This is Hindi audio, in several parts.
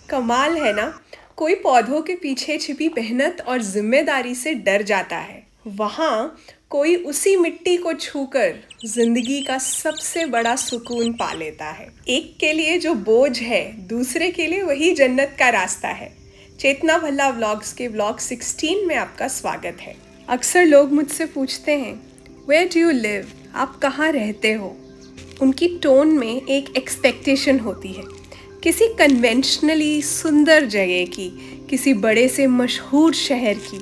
कमाल है ना। कोई पौधों के पीछे छिपी मेहनत और जिम्मेदारी से डर जाता है, वहाँ कोई उसी मिट्टी को छूकर जिंदगी का सबसे बड़ा सुकून पा लेता है। एक के लिए जो बोझ है, दूसरे के लिए वही जन्नत का रास्ता है। चेतना भल्ला व्लॉग्स के व्लॉग 16 में आपका स्वागत है। अक्सर लोग मुझसे पूछते हैं, वेयर डू यू लिव? आप कहाँ रहते हो? उनकी टोन में एक एक्सपेक्टेशन होती है, किसी कन्वेंशनली सुंदर जगह की, किसी बड़े से मशहूर शहर की।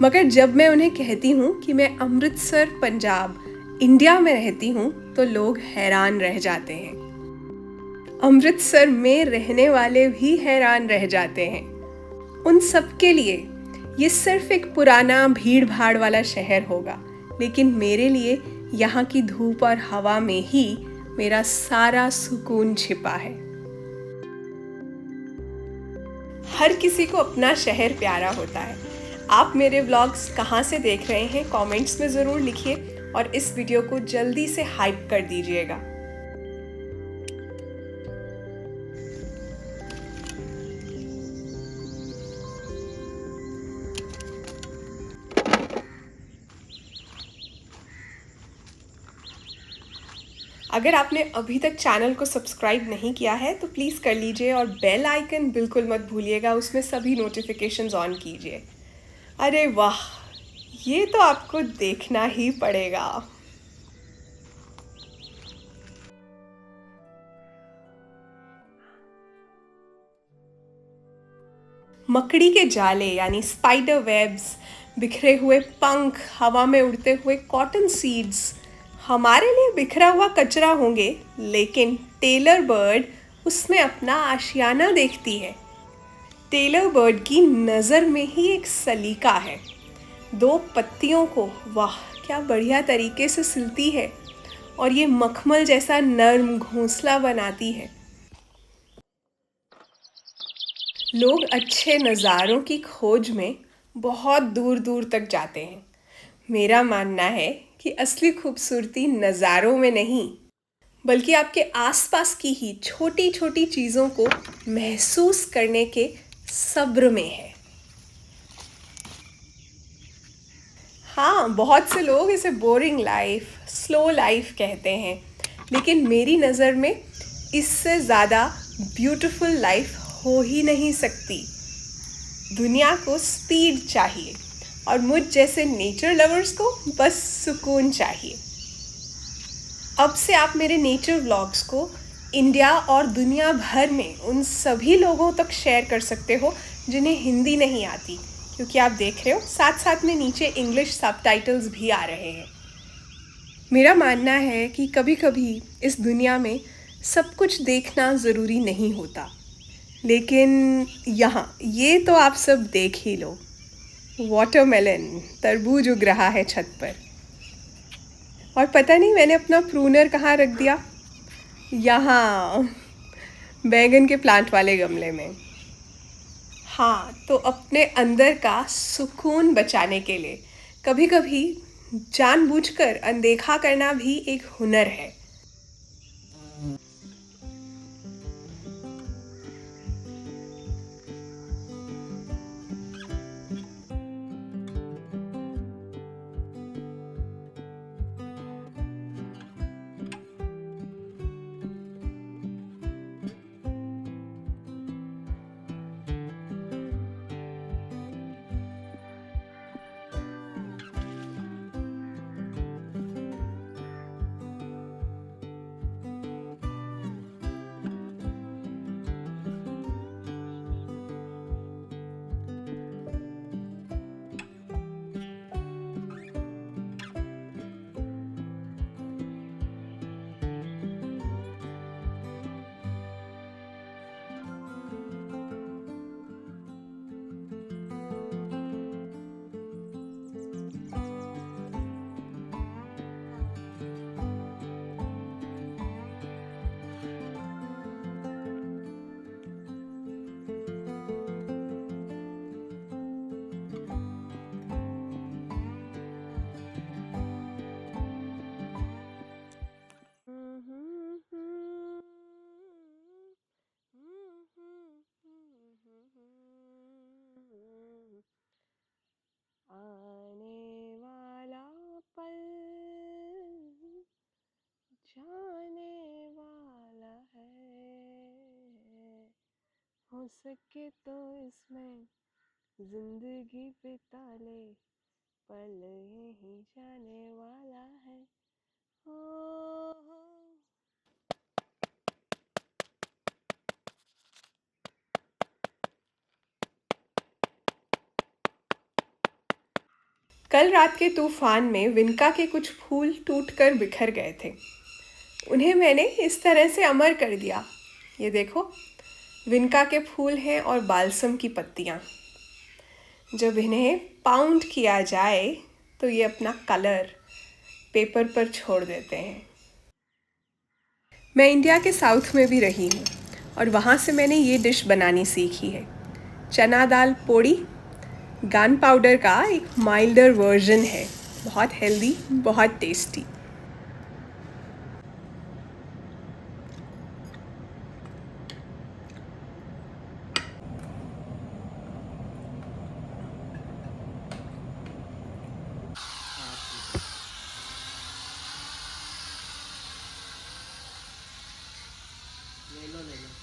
मगर जब मैं उन्हें कहती हूँ कि मैं अमृतसर, पंजाब, इंडिया में रहती हूँ, तो लोग हैरान रह जाते हैं। अमृतसर में रहने वाले भी हैरान रह जाते हैं। उन सब के लिए ये सिर्फ एक पुराना भीड़ भाड़ वाला शहर होगा, लेकिन मेरे लिए यहाँ की धूप और हवा में ही मेरा सारा सुकून छिपा है। हर किसी को अपना शहर प्यारा होता है। आप मेरे व्लॉग्स कहाँ से देख रहे हैं, कमेंट्स में ज़रूर लिखिए और इस वीडियो को जल्दी से हाइप कर दीजिएगा। अगर आपने अभी तक चैनल को सब्सक्राइब नहीं किया है तो प्लीज़ कर लीजिए और बेल आइकन बिल्कुल मत भूलिएगा, उसमें सभी नोटिफिकेशंस ऑन कीजिए। अरे वाह, ये तो आपको देखना ही पड़ेगा। मकड़ी के जाले यानी स्पाइडर वेब्स, बिखरे हुए पंख, हवा में उड़ते हुए कॉटन सीड्स हमारे लिए बिखरा हुआ कचरा होंगे, लेकिन टेलर बर्ड उसमें अपना आशियाना देखती है। टेलर बर्ड की नज़र में ही एक सलीका है। दो पत्तियों को वाह क्या बढ़िया तरीके से सिलती है और ये मखमल जैसा नर्म घोंसला बनाती है। लोग अच्छे नज़ारों की खोज में बहुत दूर दूर तक जाते हैं। मेरा मानना है कि असली खूबसूरती नज़ारों में नहीं, बल्कि आपके आसपास की ही छोटी छोटी चीज़ों को महसूस करने के सब्र में है। हाँ, बहुत से लोग इसे बोरिंग लाइफ, स्लो लाइफ कहते हैं, लेकिन मेरी नज़र में इससे ज़्यादा ब्यूटीफुल लाइफ हो ही नहीं सकती। दुनिया को स्पीड चाहिए और मुझ जैसे नेचर लवर्स को बस सुकून चाहिए। अब से आप मेरे नेचर व्लॉग्स को इंडिया और दुनिया भर में उन सभी लोगों तक शेयर कर सकते हो जिन्हें हिंदी नहीं आती, क्योंकि आप देख रहे हो साथ साथ में नीचे इंग्लिश सबटाइटल्स भी आ रहे हैं। मेरा मानना है कि कभी कभी इस दुनिया में सब कुछ देखना ज़रूरी नहीं होता, लेकिन यहाँ ये तो आप सब देख ही लो। वाटरमेलन, तरबूज उग रहा है छत पर। और पता नहीं मैंने अपना प्रूनर कहाँ रख दिया। यहाँ बैगन के प्लांट वाले गमले में। हाँ, तो अपने अंदर का सुकून बचाने के लिए कभी कभी जानबूझकर अनदेखा करना भी एक हुनर है। सके तो इसमें जिंदगी बिता ले, पल यही जाने वाला है। हो। कल रात के तूफान में विनका के कुछ फूल टूटकर बिखर गए थे। उन्हें मैंने इस तरह से अमर कर दिया। ये देखो, विनका के फूल हैं और बालसम की पत्तियाँ। जब इन्हें पाउंड किया जाए तो ये अपना कलर पेपर पर छोड़ देते हैं। मैं इंडिया के साउथ में भी रही हूँ और वहाँ से मैंने ये डिश बनानी सीखी है। चना दाल पोड़ी गान पाउडर का एक माइल्डर वर्जन है। बहुत हेल्दी, बहुत टेस्टी। ले लो ले लो।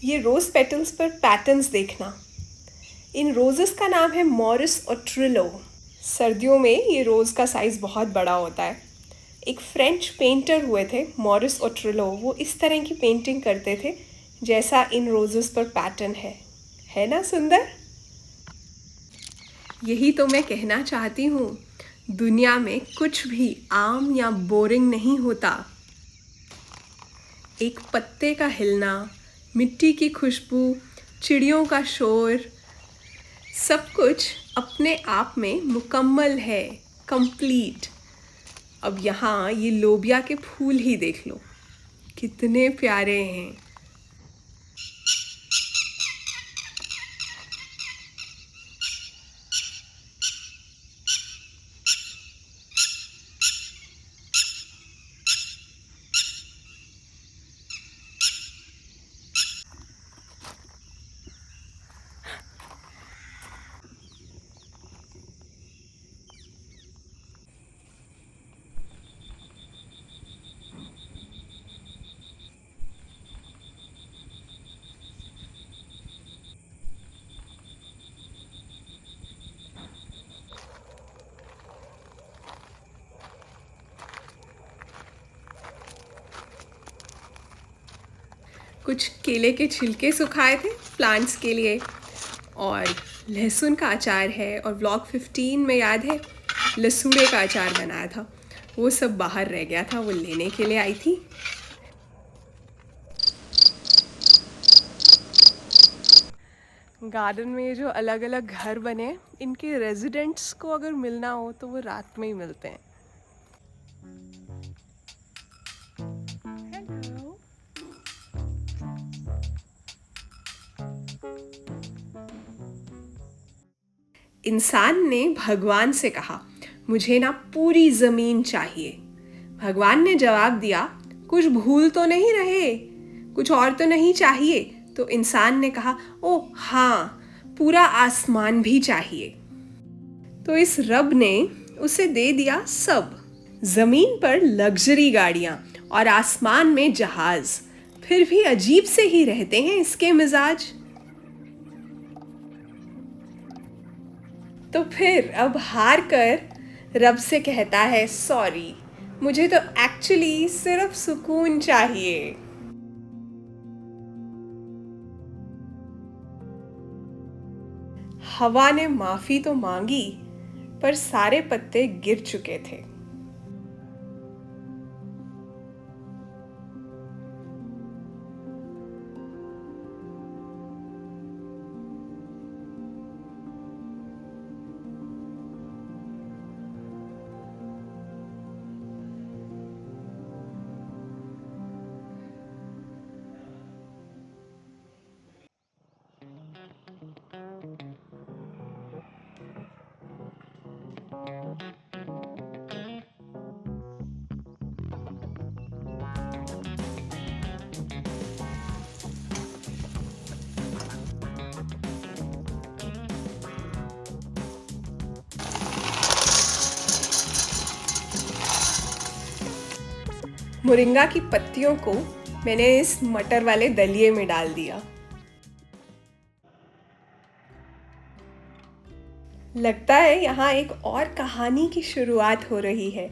ये रोज़ पेटल्स पर पैटर्न्स देखना। इन रोजेस का नाम है मॉरिस ओट्रिलो। सर्दियों में ये रोज़ का साइज़ बहुत बड़ा होता है। एक फ्रेंच पेंटर हुए थे मॉरिस ओट्रिलो। वो इस तरह की पेंटिंग करते थे जैसा इन रोजेस पर पैटर्न है ना सुंदर? यही तो मैं कहना चाहती हूँ, दुनिया में कुछ भी आम या बोरिंग नहीं होता। एक पत्ते का हिलना, मिट्टी की खुशबू, चिड़ियों का शोर, सब कुछ अपने आप में मुकम्मल है, कंप्लीट। अब यहाँ ये लोबिया के फूल ही देख लो, कितने प्यारे हैं। कुछ केले के छिलके सुखाए थे प्लांट्स के लिए, और लहसुन का अचार है। और व्लॉग 15 में याद है लसूड़े का अचार बनाया था, वो सब बाहर रह गया था, वो लेने के लिए आई थी। गार्डन में ये जो अलग अलग घर बने, इनके रेजिडेंट्स को अगर मिलना हो तो वो रात में ही मिलते हैं। हेलो। इंसान ने भगवान से कहा, मुझे ना पूरी ज़मीन चाहिए। भगवान ने जवाब दिया, कुछ भूल तो नहीं रहे, कुछ और तो नहीं चाहिए? तो इंसान ने कहा, ओ हाँ, पूरा आसमान भी चाहिए। तो इस रब ने उसे दे दिया सब। ज़मीन पर लग्जरी गाड़ियाँ और आसमान में जहाज़। फिर भी अजीब से ही रहते हैं इसके मिजाज। तो फिर अब हार कर रब से कहता है, सॉरी, मुझे तो एक्चुअली सिर्फ सुकून चाहिए। हवा ने माफी तो मांगी, पर सारे पत्ते गिर चुके थे। मोरिंगा की पत्तियों को मैंने इस मटर वाले दलिए में डाल दिया। लगता है यहाँ एक और कहानी की शुरुआत हो रही है।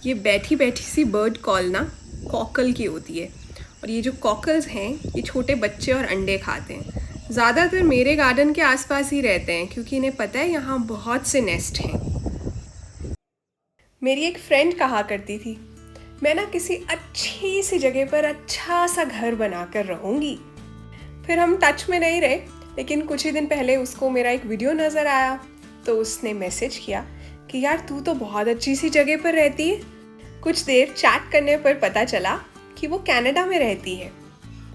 ये बैठी बैठी सी बर्ड कॉल ना कॉकल की होती है, और ये जो कॉकल्स हैं ये छोटे बच्चे और अंडे खाते हैं। ज़्यादातर मेरे गार्डन के आसपास ही रहते हैं क्योंकि इन्हें पता है यहाँ बहुत से नेस्ट हैं। मेरी एक फ्रेंड कहा करती थी, मैं ना किसी अच्छी सी जगह पर अच्छा सा घर बनाकर रहूँगी। फिर हम टच में नहीं रहे, लेकिन कुछ ही दिन पहले उसको मेरा एक वीडियो नज़र आया तो उसने मैसेज किया कि यार तू तो बहुत अच्छी सी जगह पर रहती है। कुछ देर चैट करने पर पता चला कि वो कनाडा में रहती है,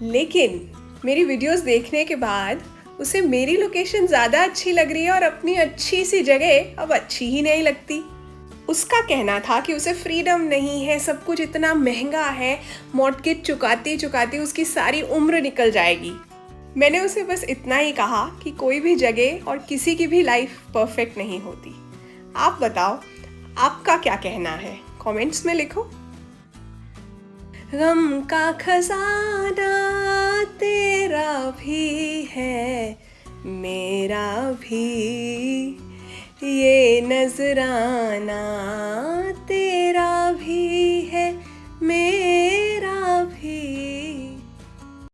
लेकिन मेरी वीडियोस देखने के बाद उसे मेरी लोकेशन ज़्यादा अच्छी लग रही है और अपनी अच्छी सी जगह अब अच्छी ही नहीं लगती। उसका कहना था कि उसे फ्रीडम नहीं है, सब कुछ इतना महंगा है, मॉर्टगेज चुकाती चुकाती उसकी सारी उम्र निकल जाएगी। मैंने उसे बस इतना ही कहा कि कोई भी जगह और किसी की भी लाइफ परफेक्ट नहीं होती। आप बताओ, आपका क्या कहना है? कमेंट्स में लिखो। गम का खजाना तेरा भी है, मेरा भी, ये नजराना